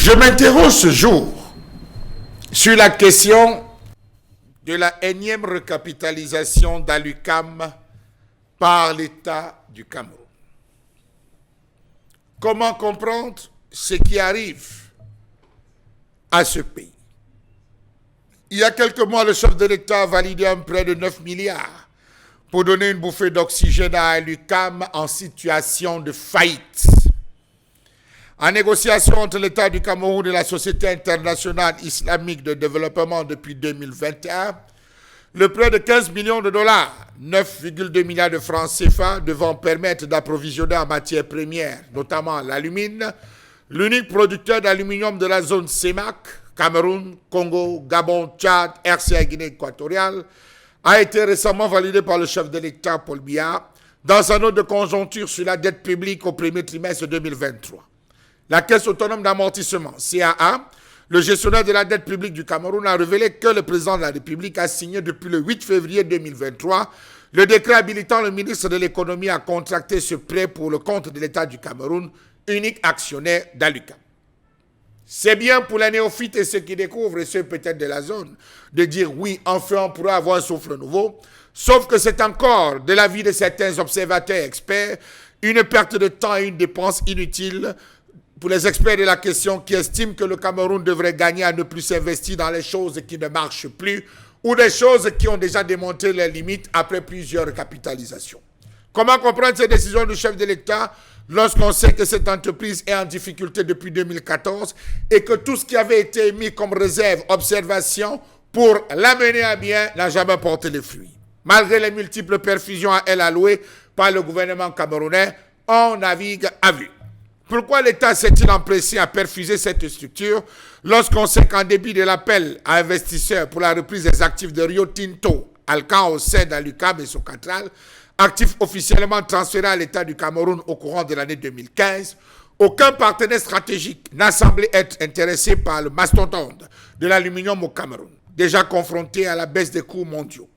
Je m'interroge ce jour sur la question de la énième recapitalisation d'Alucam par l'État du Cameroun. Comment comprendre ce qui arrive à ce pays? Il y a quelques mois, le chef de l'État a validé un prêt de 9 milliards pour donner une bouffée d'oxygène à Alucam en situation de faillite. En négociation entre l'État du Cameroun et la Société internationale islamique de développement depuis 2021, le prêt de 15 millions de dollars, 9,2 milliards de francs CFA, devant permettre d'approvisionner en matières premières, notamment l'alumine, l'unique producteur d'aluminium de la zone CEMAC, Cameroun, Congo, Gabon, Tchad, RCA, Guinée équatoriale, a été récemment validé par le chef de l'État, Paul Biya, dans un note de conjoncture sur la dette publique au premier trimestre 2023. La Caisse autonome d'amortissement, CAA, le gestionnaire de la dette publique du Cameroun, a révélé que le président de la République a signé depuis le 8 février 2023 le décret habilitant le ministre de l'économie à contracter ce prêt pour le compte de l'État du Cameroun, unique actionnaire d'Alucam. C'est bien pour les néophytes et ceux qui découvrent, et ceux peut-être de la zone, de dire oui, enfin on pourra avoir un souffle nouveau, sauf que c'est encore, de l'avis de certains observateurs experts, une perte de temps et une dépense inutile pour les experts de la question qui estiment que le Cameroun devrait gagner à ne plus s'investir dans les choses qui ne marchent plus ou des choses qui ont déjà démontré leurs limites après plusieurs recapitalisations. Comment comprendre ces décisions du chef de l'État lorsqu'on sait que cette entreprise est en difficulté depuis 2014 et que tout ce qui avait été émis comme réserve, observation pour l'amener à bien n'a jamais porté les fruits. Malgré les multiples perfusions à elle allouées par le gouvernement camerounais, on navigue à vue. Pourquoi l'État s'est-il empressé à perfuser cette structure lorsqu'on sait qu'en dépit de l'appel à investisseurs pour la reprise des actifs de Rio Tinto, Alcan au sein d'Alucam et Socatral, actifs officiellement transférés à l'État du Cameroun au courant de l'année 2015, aucun partenaire stratégique n'a semblé être intéressé par le mastodonte de l'aluminium au Cameroun, déjà confronté à la baisse des cours mondiaux.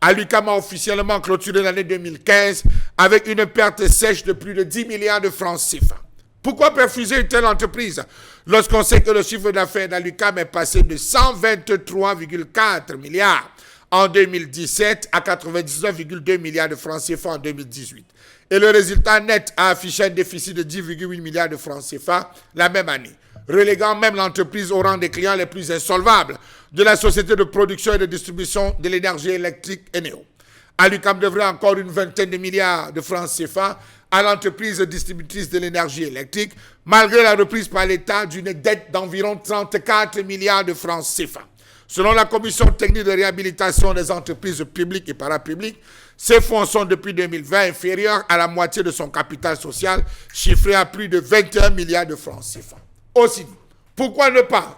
Alucam a officiellement clôturé l'année 2015 avec une perte sèche de plus de 10 milliards de francs CFA. Pourquoi perfuser une telle entreprise lorsqu'on sait que le chiffre d'affaires d'Alucam est passé de 123,4 milliards en 2017 à 99,2 milliards de francs CFA en 2018. Et le résultat net a affiché un déficit de 10,8 milliards de francs CFA la même année, reléguant même l'entreprise au rang des clients les plus insolvables de la société de production et de distribution de l'énergie électrique Eneo. Alucam devrait encore une vingtaine de milliards de francs CFA à l'entreprise distributrice de l'énergie électrique, malgré la reprise par l'État d'une dette d'environ 34 milliards de francs CFA. Selon la Commission technique de réhabilitation des entreprises publiques et parapubliques, ces fonds sont depuis 2020 inférieurs à la moitié de son capital social, chiffré à plus de 21 milliards de francs CFA. Aussi dit, pourquoi ne pas,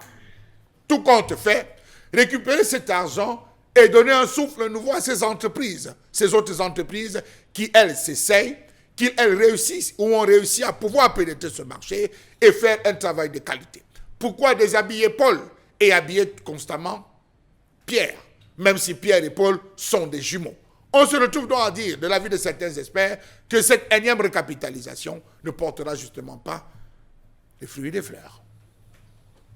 tout compte fait, récupérer cet argent et donner un souffle nouveau à ces entreprises, ces autres entreprises qui, elles, s'essayent, qu'elles réussissent ou ont réussi à pouvoir pénétrer ce marché et faire un travail de qualité. Pourquoi déshabiller Paul et habiller constamment Pierre, même si Pierre et Paul sont des jumeaux? On se retrouve donc à dire, de l'avis de certains experts, que cette énième recapitalisation ne portera justement pas les fruits des fleurs.